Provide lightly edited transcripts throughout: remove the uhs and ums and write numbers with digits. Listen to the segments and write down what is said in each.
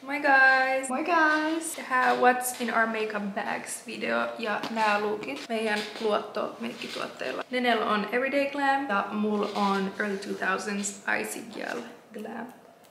Moi guys! Moi guys! Tehdään What's in our makeup bags video ja nämä lookit meidän luottomeikkituotteilla. Nenel on Everyday Glam ja mulla on Early 2000s Icy Gel Glam.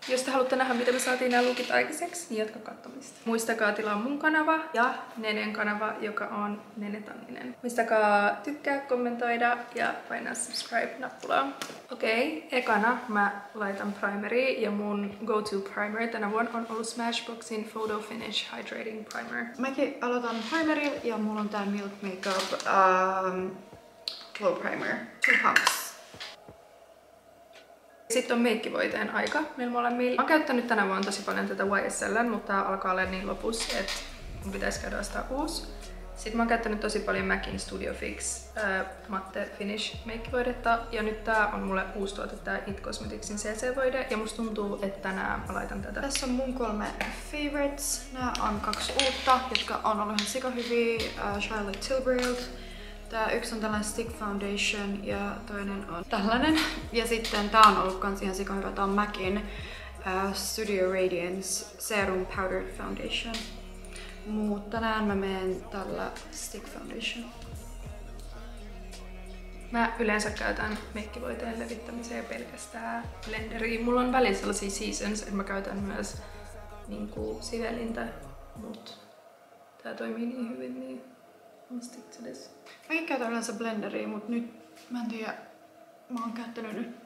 Jos te haluatte nähdä, miten me saatiin nämä lookit aikaiseksi, niin jatka katsomista. Muistakaa tilaa mun kanava ja Nenen kanava, joka on Nene Tanninen. Muistakaa tykkää, kommentoida ja painaa subscribe-nappulaa. Okei, ekana mä laitan primeria ja mun go-to primer tänä vuonna on ollut Smashboxin Photo Finish Hydrating Primer. Mäkin aloitan primerilla ja mulla on tää Milk Makeup Glow Primer. 2 pumps. Sitten on meikkivoiteen aika meillä molemmilla. Mä oon käyttänyt tänä vuonna tosi paljon tätä YSL, mutta tää alkaa olla niin lopussa, että mun pitäisi käydä ostaa uusi. Sitten mä oon käyttänyt tosi paljon MACin Studio Fix Matte Finish meikkivoidetta. Ja nyt tää on mulle uusi tuote, tää It Cosmeticsin CC-voide. Ja musta tuntuu, että tänään mä laitan tätä. Tässä on mun 3 favorites. Nää on 2 uutta, jotka on ollut ihan sikahyviä Charlotte Tilburylta. Tää yksi on tällainen Stick Foundation ja toinen on tällainen. Ja sitten tää on ollut kans ihan sikahyvä. Tää on MACin Studio Radiance Serum Powder Foundation. Mutta tänään mä menen tällä Stick Foundation. Mä yleensä käytän meikkivoiteen levittämiseen pelkästään blenderiä. Mulla on välillä sellaisia seasons, että mä käytän myös niinku sivelintä, mut tää toimii niin hyvin, niin I'll stick to this. Mäkin käytän yleensä blenderiä, mut nyt mä en tiedä, mä oon käyttänyt nyt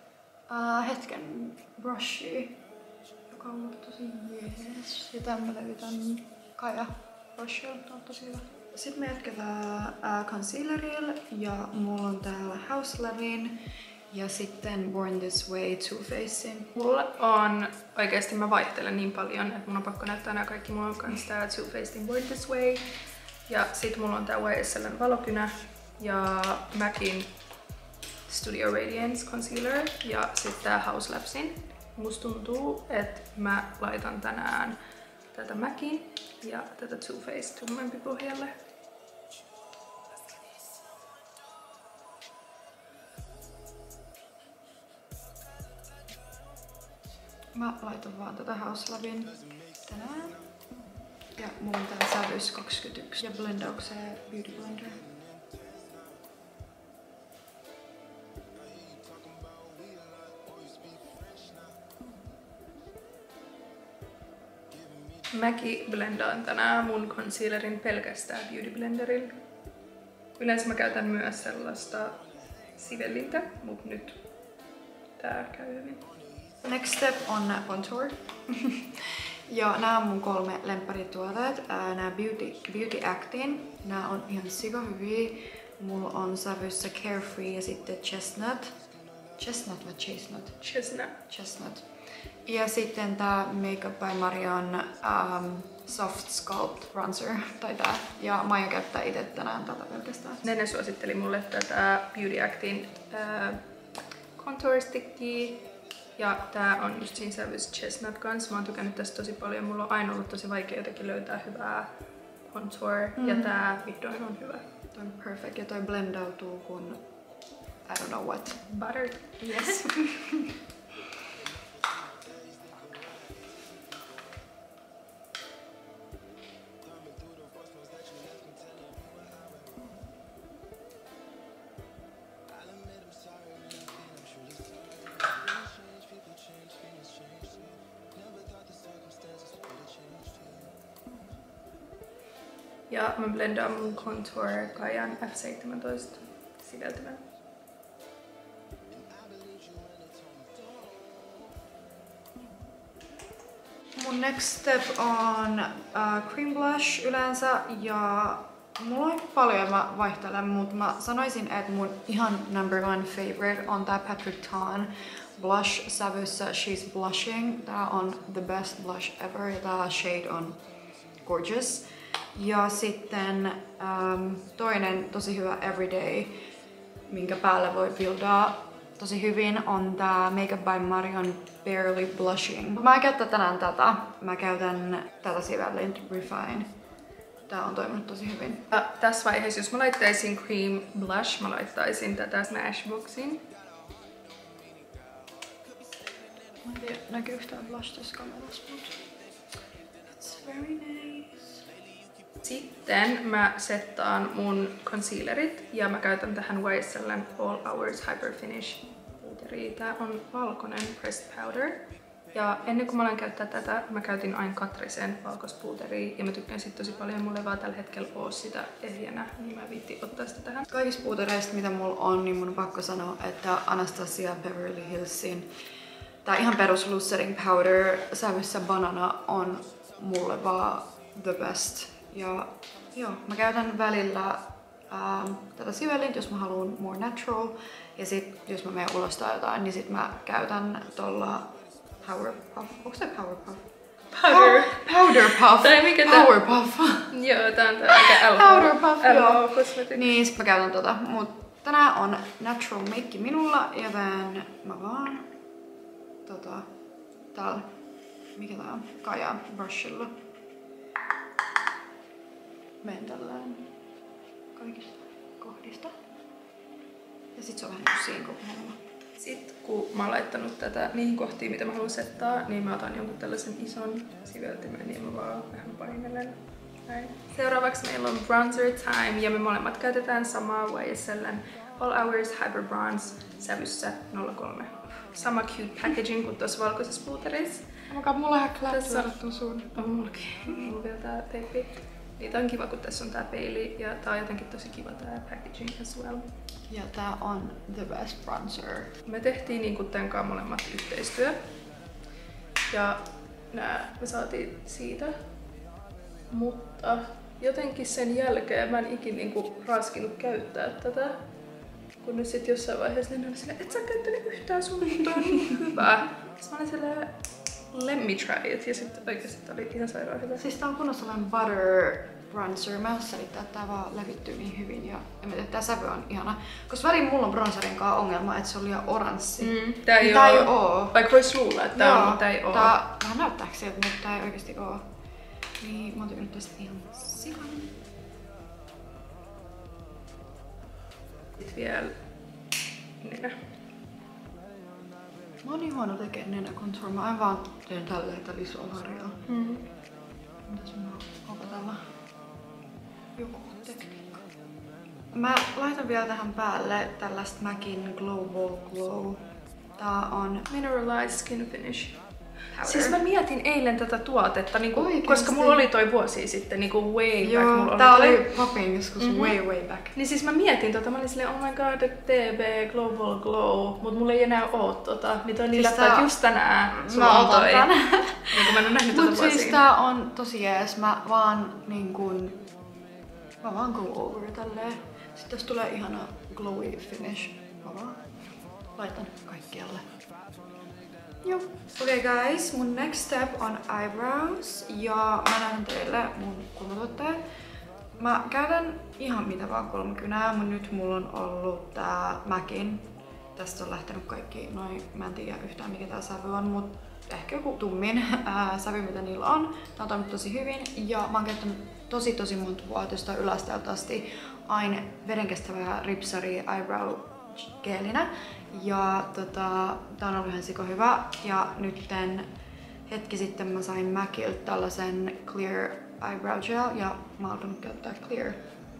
hetken brushia, joka on ollut tosi jees. Ja tän mä levitän Kaja brushilla, tää on tosi hyvä. Sitten me jatketaan concealerilla ja mulla on täällä House Lavin ja sitten Born This Way Too Facedin. Mulla on, oikeesti mä vaihtelen niin paljon, että mun on pakko näyttää nämä kaikki. Mulla on kans tää Too Facedin Born This Way. Ja sit mulla on tää YSLn valokynä ja MACin Studio Radiance Concealer ja sit tää House Labsin. Musta tuntuu, että mä laitan tänään tätä MACin ja tätä Too Faced tummempi pohjalle. Mä laitan vaan tätä House Lavin tänään. Ja mulla on tää sävys 21 ja blendaukseen Beauty Blender. Mäkin blendaan tänään mun concealerin pelkästään Beauty Blenderilla. Yleensä mä käytän myös sellaista sivelintä, mut nyt tää käy hyvin. Next step on contour. Ja nää on mun 3 lempparituotteet. Nää Beauty Actin. Nää on ihan sikahyviä. Mulla on sävyssä Carefree ja sitten Chestnut. Chestnut vai Chestnut? Chestnut. Ja sitten tää Makeup by Marion Soft Sculpt Bronzer. Tai tää. Ja mä aion käyttää itse tänään tätä pelkästään. Nene suositteli mulle tätä Beauty Actin contour stickia. Ja tää on just siinä sävyssä Chestnut kanssa. Mä oon tykännyt tästä tosi paljon. Mulla on aina ollut tosi vaikea jotenkin löytää hyvää contour. Ja tää vihdoin on hyvä. Toi on perfect ja toi blendautuu kun I don't know what. Butter. Yes. Ja mä blendaan mun contour Kajan F17 siveltävän. Mun next step on cream blush yleensä ja mulla on paljon mä vaihtelen, mutta mä sanoisin, että mun ihan number 1 favorite on tää Patrick Ta blush sävyssä She's Blushing. Tää on the best blush ever ja tää shade on gorgeous. Ja sitten toinen tosi hyvä everyday, minkä päälle voi buildaa tosi hyvin, on tää Makeup by Marion Barely Blushing. Mä en käytä tänään tätä. Mä käytän tätä sivellintä Refine. Tää on toiminut tosi hyvin. Ja tässä vaiheessa, jos mä laittaisin cream blush, mä laittaisin tätä Smashboxin. Mä en tiedä, näkyykö tää blush tässä kamerassa, mutta Sitten mä settaan mun concealerit ja mä käytän tähän YSLn All Hours Hyper Finish powderia. Tää on valkoinen pressed powder. Ja ennen kuin mä aloin käyttää tätä, mä käytin aina Catricen valkospuuteria ja mä tykkään sit tosi paljon. Mulla ei vaan tällä hetkellä oo sitä ehjänä, niin mä viittin ottaa sitä tähän. Kaikista puutereista, mitä mulla on, niin mun on pakko sanoa, että Anastasia Beverly Hillsin tää ihan perus Lucering Powder sävyssä Banana on mulle vaan the best. Ja joo, mä käytän välillä tätä sivelintä, jos mä haluan more natural. Ja sit jos mä menen ulos tai jotain, niin sit mä käytän tolla Powerpuff. Onko se Powerpuff? Powderpuff. Tai mikä Powerpuff. Joo, tää on tää aika Powderpuff, LH Cosmetics. Niin, sit mä käytän tota. Mut tänään on natural make minulla, joten mä vaan täällä, mikä tää on? Kaja brushilla. Menen tällään kaikista kohdista. Ja sit se on vähän niinku siinä koko homma. Sitten kun mä oon laittanut tätä niihin kohtiin, mitä mä haluan settaa, niin mä otan jonkun tällaisen ison siveltimen ja mä vaan vähän painelen. Näin. Seuraavaksi meillä on bronzer time ja me molemmat käytetään samaa YSLn All Hours Hyper Bronze sävyssä 03. Sama cute packaging kuin tuossa valkoisessa puuterissa. Mulla on ihan kläppi verrattuna sun. On mullakin. Mulla on vielä tää teippi. Niitä on kiva, kun tässä on tää peili ja tää on jotenkin tosi kiva tää packaging as well. Ja tää on the best bronzer. Me tehtiin niinku tän kanssa molemmat yhteistyö. Ja me saatiin siitä. Mutta jotenkin sen jälkeen mä en ikin niinku raskinut käyttää tätä. Kun nyt sit jossain vaiheessa niin oli silleen, et sä käyttänyt yhtään sun, mutta on niin hyvä. Sitten mä olin silleen, let me try it. Ja sit oikeesti oli ihan sairaan hyvä. Siis tää on kunnossa sellainen butter bronzer. Mä en selittää, että tää vaan levittyy niin hyvin ja tää sävy on ihana. Koska väliin mulla on bronzerin kanssa ongelma, että se on liian oranssi. Tää ei oo. Vaikka vois luulla, että tää on, mutta tää ei oo. Tää vähän näyttääkö siltä, mutta tää ei oikeesti oo. Niin mä oon tykännyt tästä ihan sikan. Sitten vielä nenä. Mä oon niin huono tekee nenäkontour. Mä aina vaan teen tälleen tätä visual harjaa. Mitäs mä opetella? Joku tekniikka. Mä laitan vielä tähän päälle tällaista MACin Global Glow. Tää on Mineralized Skin Finish. powder. Siis mä mietin eilen tätä tuotetta, niinku, Oikeesti? koska mulla oli toi vuosi sitten, niinku way back. Joo, mulla tää oli oli popping joskus way back. Niin siis mä mietin mä olin silleen, oh my god, TB Global Glow, mut mulla ei enää oo tota. Niin toi niin läppä, että just tänään sulla Mä on otan toi. tän. Niinku mä en oo nähnyt tota Mut vuosiin. siis tää on tosi jees. Mä vaan go over tälleen. Sitten jos tulee ihana glowy finish, mä vaan laitan kaikkialle. Joo. Okay guys, mun next step on eyebrows ja mä näytän teille mun kulmatuotteet. Mä käytän ihan mitä vaan kulmakynää, mut nyt mulla on ollut tää MACin. Tästä on lähtenyt kaikki noin, mä en tiedä yhtään mikä tää sävy on, mut ehkä joku tummin sävy mitä niillä on. Tää on toiminut tosi hyvin ja mä oon käyttänyt tosi monta vuotta jostain yläasteelta asti aina vedenkestävää ripsaria eyebrow geelinä. Ja tää on ollut ihan siko hyvä. Ja nytten hetki sitten mä sain MACilta tällaisen clear eyebrow gel ja mä oon alkanut käyttää clear,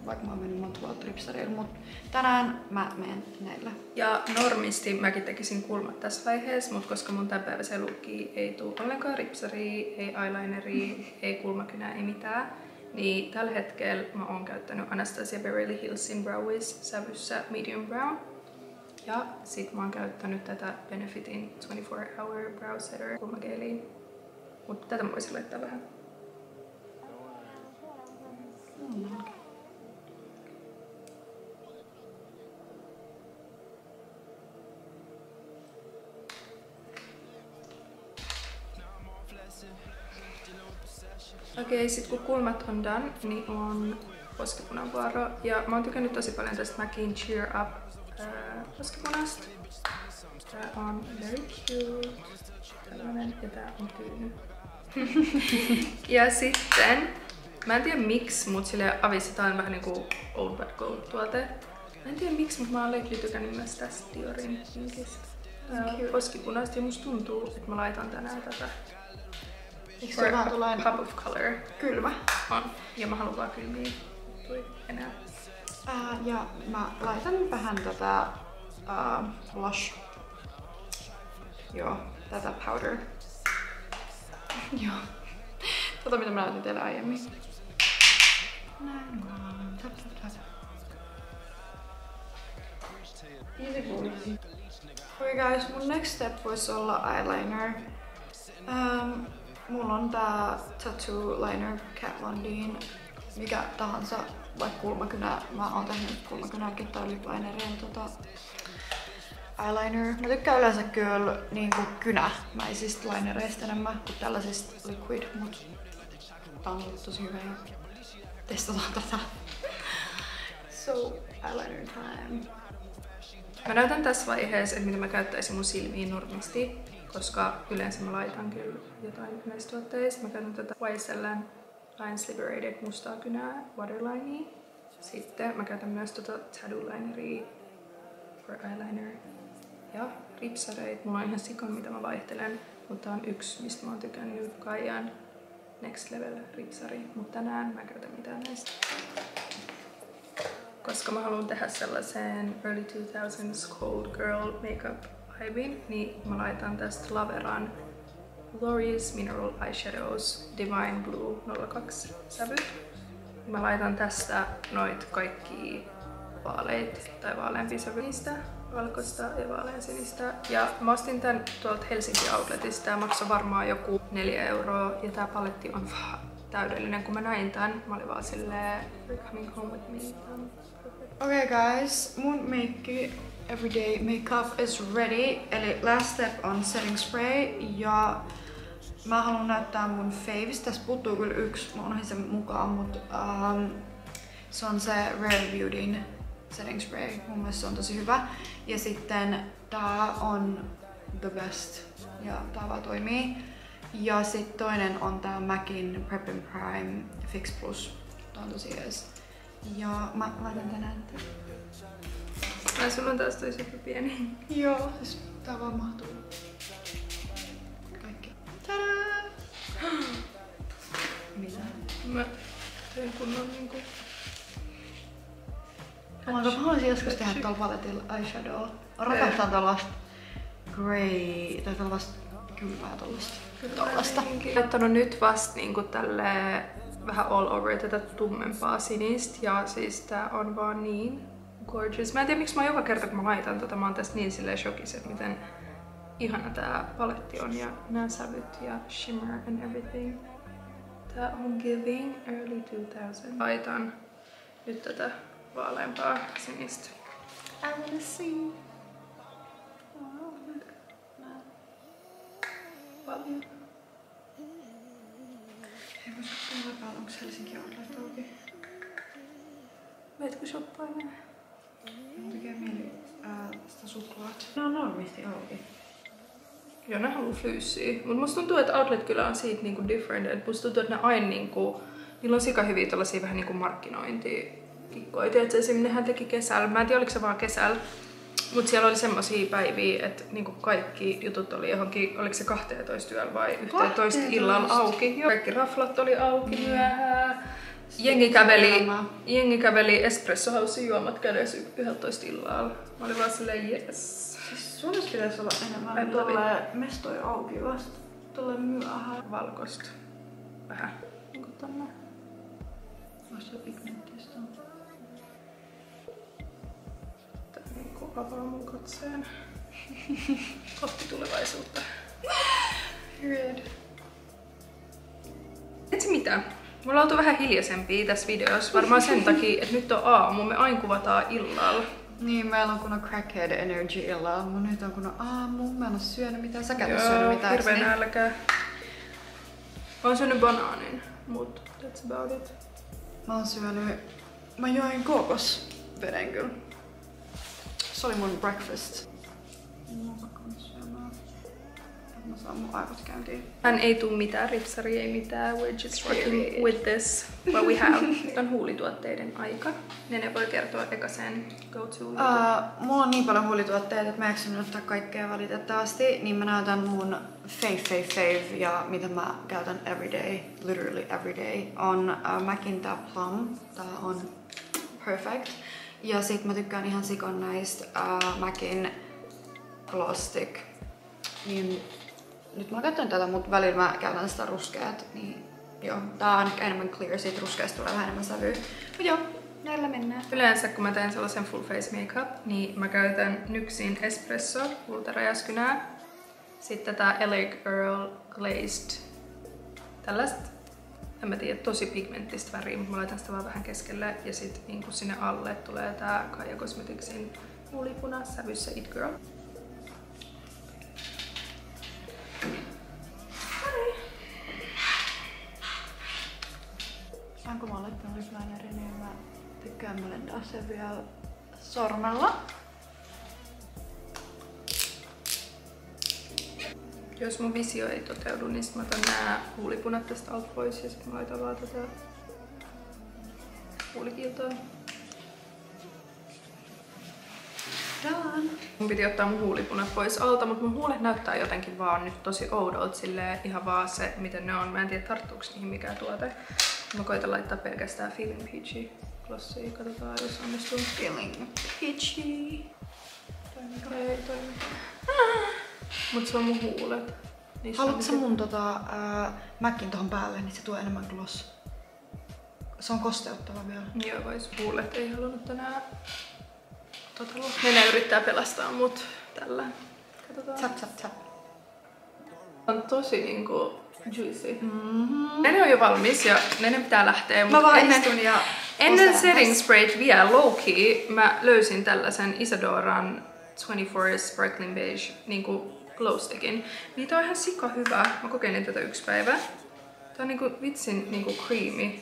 vaikka mä oon mennyt monta vuotta ripsarilla, mut tänään mä menen näillä. Ja normisti mäkin tekisin kulmat tässä vaiheessa, mutta koska mun tämänpäiväiseen lukkiin ei tuu ollenkaan ripsaria, ei eyelineria, ei kulmakynää, ei mitään, niin tällä hetkellä mä oon käyttänyt Anastasia Beverly Hillsin Brow Wiz sävyssä Medium Brown. Ja sit mä oon käyttänyt tätä Benefitin 24 Hour Brow Setter kulmageeliin. Mutta tätä mä voisin laittaa vähän. Okei, sit kun kulmat on done, niin on poskipunan vuoro. Ja mä oon tykännyt tosi paljon tästä MACin Cheer Up poskipunasta. Tää on very cute. Tällainen, ja tää on tyyny. Ja sitten, mä en tiedä miksi, mut silleen avissa tää on vähän niinku Old But Gold tuote. Mä en tiedä miksi, mut mä oon lately tykännyt myös tästä Diorin pinkistä poskipunasta. Ja musta tuntuu, että mä laitan tänään tätä. Eikö se vähän tullain pop of color? kylmä? On. Ja mä haluan vaan kylmiä. Tui enää. Ja mä laitan vähän tätä blush. Joo, tätä powder. Joo. Tätä mitä mä näytin teille aiemmin. Näin vaan. Tap tap tap. Easy breezy. Okay guys, mun next step voisi olla eyeliner. Mulla on tää Tattoo Liner Kat Von D:n. Mikä tahansa, vaikka kulmakynä. Mä oon tehnyt kulmakynäkin tai lip lineria eyeliner. Mä tykkään yleensä kyllä niinku kynämäisistä linereista enemmän kuin tällaisista liquid, mut tää on ollut tosi hyvä ja testataan tätä. So, eyeliner time. Mä näytän tässä vaiheessa, että mitä mä käyttäisin mun silmiin normisti, koska yleensä mä laitan kyllä jotain näistä tuotteista. Mä käytän tätä YSL:n Lines Liberated mustaa kynää waterlinea. Sitten mä käytän myös tota Tattoo Lineria for eyeliner. Ja ripsareita. Mulla on ihan sikon mitä mä vaihtelen, mutta tää on yksi mistä mä oon tykännyt Kaijan Next Level ripsari. Mutta tänään mä en käytä mitään näistä. Koska mä haluan tehdä sellaisen early 2000s cold girl makeup vibin, niin mä laitan tästä Laveran Glorious Mineral Eyeshadows Divine Blue 02 sävyt. Mä laitan tästä noit kaikki vaaleit tai vaaleampia sävyistä, valkoista ja vaaleansinistä. Ja mä ostin tän tuolta Helsinki Outletista. Tää maksoi varmaan joku 4 € ja tää paletti on täydellinen. Kun mä näin tän, mä olin vaan silleen, you're coming home with me. Okay guys, mun meikki everyday makeup is ready. Eli last step on setting spray ja mä haluan näyttää mun faves. Tässä puuttuu kyllä yksi, mä unohdin sen mukaan, mutta se on se Rare Beautyn setting spray. Mun mielestä se on tosi hyvä. Ja sitten tää on the best ja tää vaan toimii. Ja sitten toinen on tää MACin Prep and Prime Fix Plus. Tää on tosi jees. Ja mä laitan tänään tän. Ai sulla on taas toi super pieni. Joo, siis tää vaan mahtuu. Kaikki. Tadaa! Mitä? Mä tein kunnon niinku... Mä haluaisin joskus tehdä tuolla paletilla eyeshadow. Rakastan tällaista grey tai tällaista kylmää tollasta. Olen ottanut nyt vasta niinku tälleen vähän all over tätä tummempaa sinistä ja siis tää on vaan niin gorgeous. Mä en tiedä miksi mä joka kerta kun mä laitan tota, mä oon tästä niin silleen shokissa, että miten ihana tää paletti on ja nämä sävyt ja shimmer and everything. Tää on giving early 2000. Laitan nyt tätä vaaleampaa sinistä. I wanna see. Paljon. Hei, mä shoppailla päällä, onks Helsinki Outlet auki? Meetkö shoppailemaan? Mun tekee mieli sitä suklaat. Ne on normisti auki. Joo, ne haluu flyyssiä. Mut musta tuntuu, että Outlet kyllä on siitä niinku different. Et musta tuntuu, että ne aina niinku... Niillä on sika hyviä tollasia vähän niinku markkinointikikkoja. Tiedätkö, esimerkiksi nehän teki kesällä. Mä en tiedä, oliko se vaan kesällä. Mut siellä oli semmosia päiviä, että niinku kaikki jutut oli johonkin, oliko se 12 yöllä vai 11 illalla auki. Joo. Kaikki raflat oli auki myöhään. Jengi käveli Espresso House juomat kädessä 11 illalla. Mä olin vaan silleen yes. Siis Suomessa pitäisi olla enemmän tolleen mestoja auki vasta. Tolleen myöhään. Valkoista. Vähän. Niinku tänne. Vasta pigmenttistä. Tää niinku avaa mun katseen. Kohti tulevaisuutta. Period. Tiedätkö mitä? Mulla on oltu vähän hiljaisempia tässä videossa. Varmaan sen takia, että nyt on aamu. Me aina kuvataan illalla. Niin, meillä on kunnon crackhead energy illalla. Mun nyt on kunnon aamu. Mä en oo syönyt mitään. Säkään oo syönyt mitään. Joo, hirveän nälkää. Mä oon syönyt banaanin, mut that's about it. Mä join kookosveden kyllä. Se oli mun breakfast. Mä saan mun aivot käyntiin. Hän ei tuu mitään, ripsari ei mitään. We're just rocking with this. What we have. Nyt on huulituotteiden aika. Nene voi kertoa eka sen go-to. Mulla on niin paljon huulituotteita, että mä eksyn ottaa kaikkea valitettavasti. Niin mä näytän mun fave ja mitä mä käytän everyday, literally everyday, on MACin tää Plum. Tää on perfect. Ja sit mä tykkään ihan sikon näistä MACin Gloss Stick. Niin nyt mä käytän tätä, mutta välillä mä käytän sitä ruskeat. Niin joo, tää on ehkä enemmän clear, siitä ruskeasta tulee vähän enemmän sävyä. Mut joo, näillä mennään. Yleensä kun mä teen sellaisen full face makeup, niin mä käytän NYXin Espresso kultaräjäskynää. Sitten tää LA Girl Glazed. Tällaista, en mä tiedä, tosi pigmenttistä väriä, mutta mä laitan sitä vaan vähän keskelle. Ja sit niinku sinne alle tulee tää Kaja Cosmeticsin huulipuna sävyssä It Girl. Kun mä oon laittanut lip linerin, niin mä tykkään blendaa sen vielä sormella. Jos mun visio ei toteudu, niin sit mä otan nää huulipunat tästä alta pois ja sit mä laitan vaan tätä huulikiiltoa. Done. Mun piti ottaa mun huulipunat pois alta, mutta mun huulet näyttää jotenkin vaan nyt tosi oudolta, silleen ihan vaan se, miten ne on. Mä en tiedä, tarttuuks niihin mikään tuote. Mä koitan laittaa pelkästään Feeling Peachy glossia. Katsotaan, jos onnistuu. Feeling peachy. Ei toimi. Mut se on mun huulet. Haluatko sä mun MACin tohon päälle, niin se tuo enemmän gloss? Se on kosteuttava vielä. Joo, vois. Huulet ei halunnut tänään Nene yrittää pelastaa mut tällä. Katsotaan. Tap tap tap. On tosi niinku juicy. Nene on jo valmis ja Nene pitää lähteä. Mä vaan istun ja ennen setting sprayt vielä low-key mä löysin tällaisen Isadoran 24 Sparkling Beige niinku glow stickin. Niitä on ihan sika hyvä. Mä kokeilin tätä yksi päivä. Tää on niinku vitsin niinku creamy.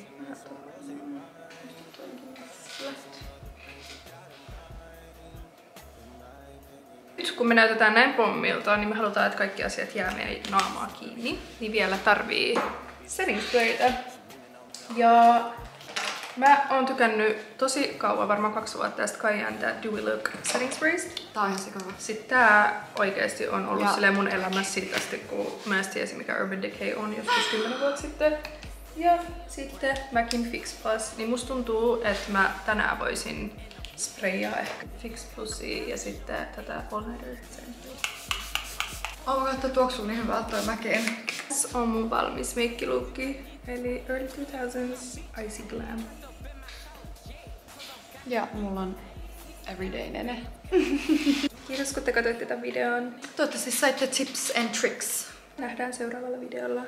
Nyt kun me näytetään näin pommilta, niin me halutaan, että kaikki asiat jää meidän naamaa kiinni. Niin vielä tarvii setting spraytä. Ja mä oon tykännyt tosi kauan, varmaan 2 vuotta tästä Kaijan tää Dewy Look setting spraysta. Tää on ihan sikava. Sitten tää oikeesti on ollut silleen mun elämässä siitä asti, kun mä en tiedä mikä Urban Decay on joskus 10 vuotta sitten. Ja sitten MACin Fix Plus, niin musta tuntuu, että mä tänään voisin sprayaa ehkä Fix Plusia ja sitten tätä All Nighter. Oh my god, tää tuoksuu niin hyvältä toi MACin. Tässä on mun valmis meikkilukki, eli Early 2000s Icy Glam. Ja mulla on everyday Nene. Kiitos kun te katsoitte tämän videon. Toivottavasti saitte tips and tricks. Nähdään seuraavalla videolla.